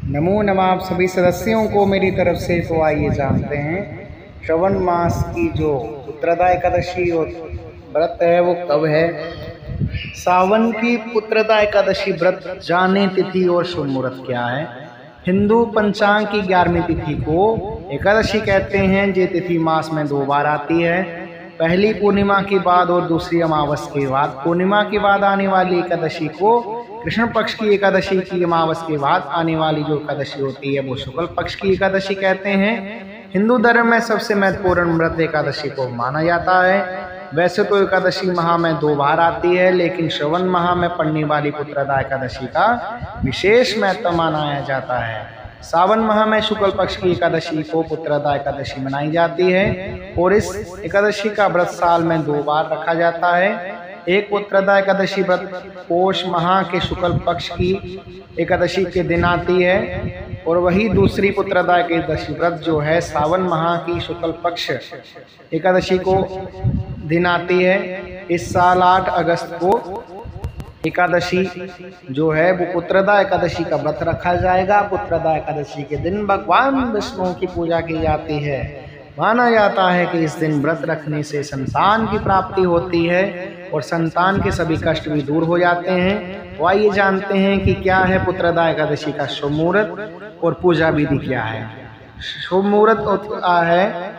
नमो नमः आप सभी सदस्यों को मेरी तरफ से। तो आइए जानते हैं श्रवण मास की जो पुत्रदा एकादशी और व्रत है वो कब है। सावन की पुत्रदा एकादशी व्रत जाने तिथि और शुभ मुहूर्त क्या है। हिंदू पंचांग की 11वीं तिथि को एकादशी कहते हैं। ये तिथि मास में 2 बार आती है, पहली पूर्णिमा के बाद और दूसरी अमावस के बाद। पूर्णिमा के बाद आने वाली एकादशी को कृष्ण पक्ष की एकादशी की अमावस के बाद आने वाली जो एकादशी होती है वो शुक्ल पक्ष की एकादशी कहते हैं। हिंदू धर्म में सबसे महत्वपूर्ण व्रत एकादशी को माना जाता है। वैसे तो एकादशी माह में 2 बार आती है, लेकिन श्रवण माह में पड़ने वाली पुत्रदा एकादशी का विशेष महत्व मनाया जाता है। सावन माह में शुक्ल पक्ष की एकादशी को पुत्रदा एकादशी मनाई जाती है और इस एकादशी का व्रत साल में 2 बार रखा जाता है। एक पुत्रदा एकादशी व्रत पोष माह के शुक्ल पक्ष की एकादशी के दिन आती है और वही दूसरी पुत्रदा एकादशी व्रत जो है सावन माह की शुक्ल पक्ष एकादशी को दिन आती है। इस साल 8 अगस्त को एकादशी जो है वो पुत्रदा एकादशी का व्रत रखा जाएगा। पुत्रदा एकादशी के दिन भगवान विष्णु की पूजा की जाती है। माना जाता है कि इस दिन व्रत रखने से संतान की प्राप्ति होती है और संतान के सभी कष्ट भी दूर हो जाते हैं। तो आइए जानते हैं कि क्या है पुत्रदा एकादशी का शुभ मुहूर्त और पूजा विधि क्या है। शुभ मुहूर्त है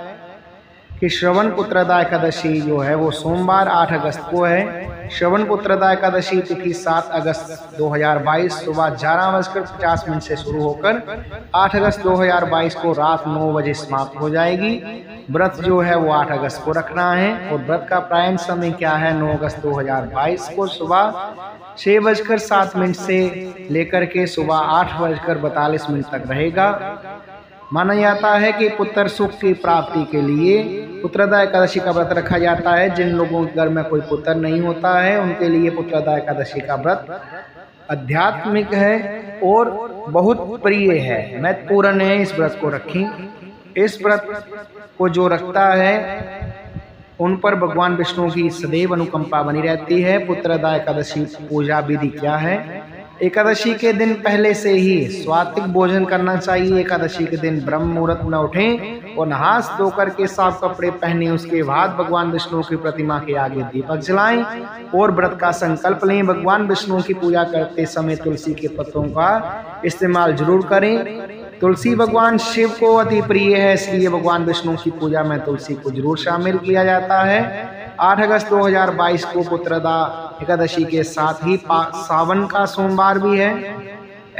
कि श्रवण पुत्रदा एकादशी जो है वो सोमवार 8 अगस्त को है। श्रवण पुत्रदा एकादशी तिथि 7 अगस्त 2022 सुबह 11:50 से शुरू होकर 8 अगस्त 2022 को रात 9 बजे समाप्त हो जाएगी। व्रत जो है वो 8 अगस्त को रखना है और व्रत का प्रायण समय क्या है 9 अगस्त 2022 को सुबह 6:07 से लेकर के सुबह 8:42 तक रहेगा। माना जाता है कि पुत्र सुख की प्राप्ति के लिए पुत्रदा एकादशी का व्रत रखा जाता है। जिन लोगों के घर में कोई पुत्र नहीं होता है उनके लिए पुत्रदा एकादशी का व्रत आध्यात्मिक है और बहुत प्रिय है, महत्वपूर्ण है। इस व्रत को रखें। इस व्रत को जो रखता है उन पर भगवान विष्णु की सदैव अनुकंपा बनी रहती है। पुत्रदा एकादशी पूजा विधि क्या है। एकादशी के दिन पहले से ही सात्विक भोजन करना चाहिए। एकादशी के दिन ब्रह्म मुहूर्त में उठें और नहा धोकर के साफ कपड़े पहने। उसके बाद भगवान विष्णु की प्रतिमा के आगे दीपक जलाएं और व्रत का संकल्प लें। भगवान विष्णु की पूजा करते समय तुलसी के पत्तों का इस्तेमाल जरूर करें। तुलसी भगवान शिव को अति प्रिय है, इसलिए भगवान विष्णु की पूजा में तुलसी को जरूर शामिल किया जाता है। 8 अगस्त 2022 को पुत्रदा एकादशी के साथ ही सावन का सोमवार भी है।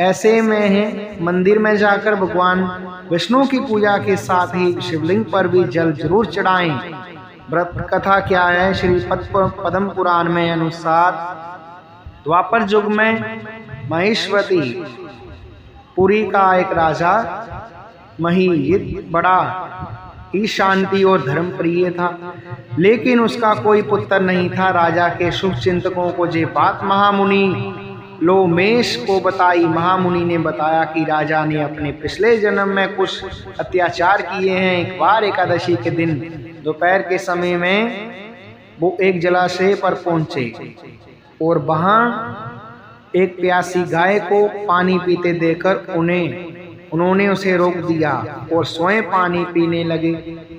ऐसे में मंदिर में जाकर भगवान विष्णु की पूजा के साथ ही शिवलिंग पर भी जल जरूर चढ़ाएं। व्रत कथा क्या है। श्री पद्म पुराण में अनुसार द्वापर युग में महेश्वती पुरी का एक राजा महियित बड़ा ही शांति और धर्म प्रिय था, लेकिन उसका कोई पुत्र नहीं था। राजा के शुभ चिंतकों को ये बात महामुनि लोमेश को बताई। महामुनि ने बताया कि राजा ने अपने पिछले जन्म में कुछ अत्याचार किए हैं। एक बार एकादशी के दिन दोपहर के समय में वो एक जलाशय पर पहुंचे और वहां एक प्यासी गाय को पानी पीते देखकर उन्होंने उसे रोक दिया और स्वयं पानी पीने लगे।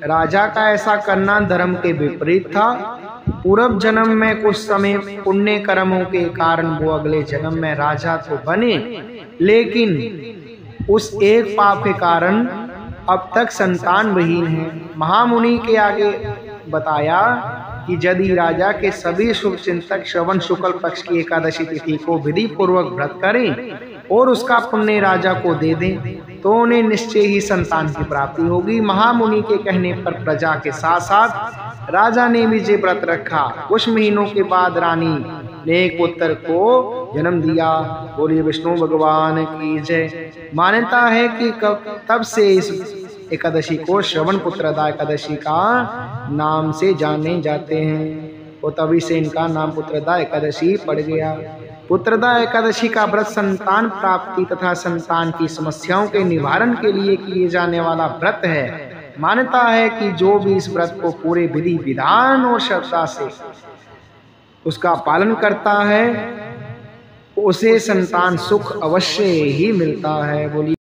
राजा का ऐसा करना धर्म के विपरीत था। पूर्व जन्म में कुछ समय पुण्य कर्मों के कारण वो अगले जन्म में राजा तो बने, लेकिन उस एक पाप के कारण अब तक संतान विहीन है। महामुनि के आगे बताया कि यदि राजा के सभी शुभ चिंतक श्रवण शुक्ल पक्ष की एकादशी तिथि को विधि पूर्वक व्रत करें और उसका पुण्य राजा को दे दें तो उन्हें निश्चय ही संतान की प्राप्ति होगी। महामुनि के कहने पर प्रजा के साथ साथ राजा ने भी ये व्रत रखा। कुछ महीनों के बाद रानी ने एक पुत्र को जन्म दिया। बोलिए विष्णु भगवान की जय। मान्यता है कि तब से इस एकादशी को श्रवण पुत्रदा एकादशी का नाम से जाने जाते हैं और तभी से इनका नाम पुत्रदा एकादशी पड़ गया। पुत्रदा एकादशी का व्रत संतान प्राप्ति तथा संतान की समस्याओं के निवारण के लिए किए जाने वाला व्रत है। मान्यता है कि जो भी इस व्रत को पूरे विधि विधान और श्रद्धा से उसका पालन करता है उसे संतान सुख अवश्य ही मिलता है। बोलिए।